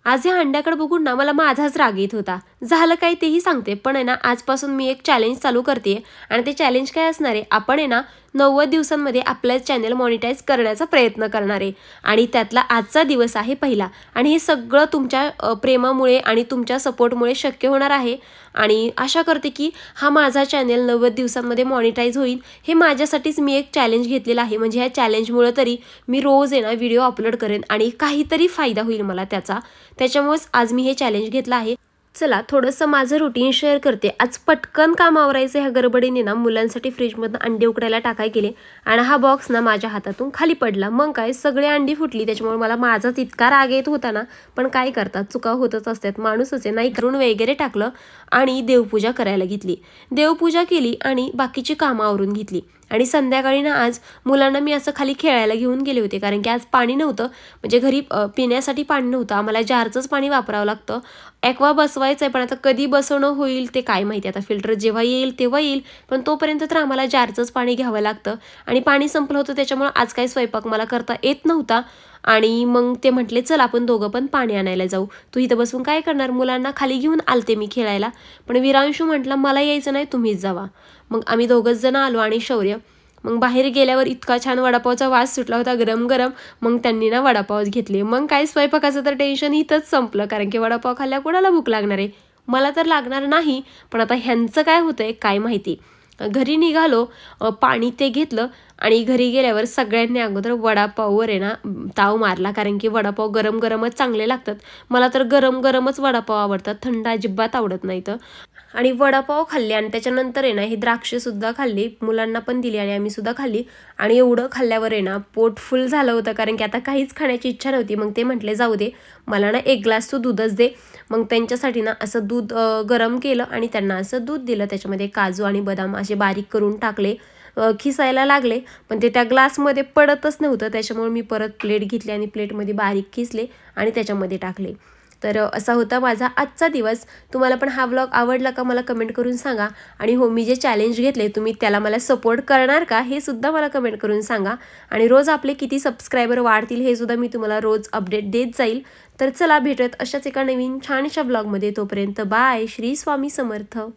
आज या अंड्याकडे बघून ना मला माझाच राग येत होता. झालं काय तेही सांगते, पण आहे ना आजपासून मी एक चॅलेंज चालू करते आणि ते चॅलेंज काय असणार आहे, आपण आहे ना 90 दिवसांमध्ये आपलं चॅनल मॉनिटाईज करण्याचा प्रयत्न करणार आहे आणि त्यातला आजचा दिवस आहे पहिला. आणि हे सगळं तुमच्या प्रेमामुळे आणि तुमच्या सपोर्टमुळे शक्य होणार आहे. आणि आशा करते की हा माझा चॅनल 90 दिवसांमध्ये मॉनिटाईज होईल. हे माझ्यासाठीच मी एक चॅलेंज घेतलेला आहे. म्हणजे ह्या चॅलेंजमुळे तरी मी रोज आहे ना व्हिडिओ अपलोड करेन आणि काहीतरी फायदा होईल मला त्याचा. त्याच्यामुळेच आज मी हे चॅलेंज घेतलं आहे. चला थोडंसं माझं रुटीन शेअर करते. आज पटकन काम आवरायचं ह्या गडबडीने ना मुलांसाठी फ्रीजमधून अंडे उकडायला टाकाय गेले आणि हा बॉक्स ना माझ्या हातातून खाली पडला. मग काय सगळे अंडी फुटली. त्याच्यामुळे मला माझाच इतका राग येत होता ना, पण काय करतात, चुका होतच असतात, माणूसच आहे. नाही करून वगैरे टाकलं आणि देवपूजा करायला घेतली. देवपूजा केली आणि बाकीची कामं आवरून घेतली. आणि संध्याकाळी ना आज मुलांना मी असं खाली खेळायला घेऊन गेले होते, कारण की आज पाणी नव्हतं. म्हणजे घरी पिण्यासाठी पाणी नव्हतं, आम्हाला जारचंच पाणी वापरावं लागतं. ॲक्वा बसवायचं आहे, पण आता कधी बसवणं होईल ते काय माहिती. आता फिल्टर जेव्हा येईल तेव्हा येईल, पण तोपर्यंत तर आम्हाला जारचंच पाणी घ्यावं लागतं. आणि पाणी संपलं होतं, त्याच्यामुळं आज काही स्वयंपाक मला करता येत नव्हता. आणि मग ते म्हटले चल आपण दोघं पण पाणी आणायला जाऊ. तू इथं बसून काय करणार, मुलांना खाली घेऊन आलते मी खेळायला. पण विरांशू म्हटला मला यायचं नाही, तुम्हीच जावा. मग आम्ही दोघंच जण आलो आणि शौर्य. मग बाहेर गेल्यावर इतका छान वडापावचा वास सुटला होता गरम गरम. मग त्यांनी ना वडापावच घेतले. मग काय स्वयंपाकाचं तर टेन्शन इथंच संपलं, कारण की वडापाव खाल्ल्या कोणाला भूक लागणार आहे. मला तर लागणार नाही, पण आता ह्यांचं काय होतंय काय माहिती. घरी निघालो, पाणी ते घेतलं आणि घरी गेल्यावर सगळ्यांनी अगोदर वडापाववर आहे ना ताव मारला, कारण की वडापाव गरम गरमच चांगले लागतात. मला तर गरम गरमच वडापाव आवडतात, थंड अजिबात आवडत नाही. तर आणि वडापाव खाल्ले आणि त्याच्यानंतर आहे ना ही द्राक्षेसुद्धा खाल्ली, मुलांना पण दिली आणि आम्ही सुद्धा खाल्ली. आणि एवढं खाल्ल्यावर आहे ना पोट फुल झालं होतं, कारण की आता काहीच खाण्याची इच्छा नव्हती. मग ते म्हटले जाऊ दे, मला ना 1 ग्लास तू दूधच दे. मग त्यांच्यासाठी ना असं दूध गरम केलं आणि त्यांना असं दूध दिलं. त्याच्यामध्ये काजू आणि बदाम असे बारीक करून टाकले. खिसायला लागले, पण ते त्या ग्लासमध्ये पडतच नव्हतं. त्याच्यामुळे मी परत प्लेट घेतली आणि प्लेटमध्ये बारीक खिसले आणि त्याच्यामध्ये टाकले. तर असा होता माझा आजचा दिवस. तुम्हाला पण हा व्लॉग आवडला का मला कमेंट करून सांगा. आणि हो, मी जे चॅलेंज घेतले तुम्ही त्याला मला सपोर्ट करणार का हे सुद्धा मला कमेंट करून सांगा. आणि रोज आपले किती सबस्क्रायबर वाढतील हे सुद्धा मी तुम्हाला रोज अपडेट देत जाईल. तर चला भेटूयात अशाच एका नवीन छानशा व्लॉगमध्ये. तोपर्यंत बाय. श्री स्वामी समर्थ.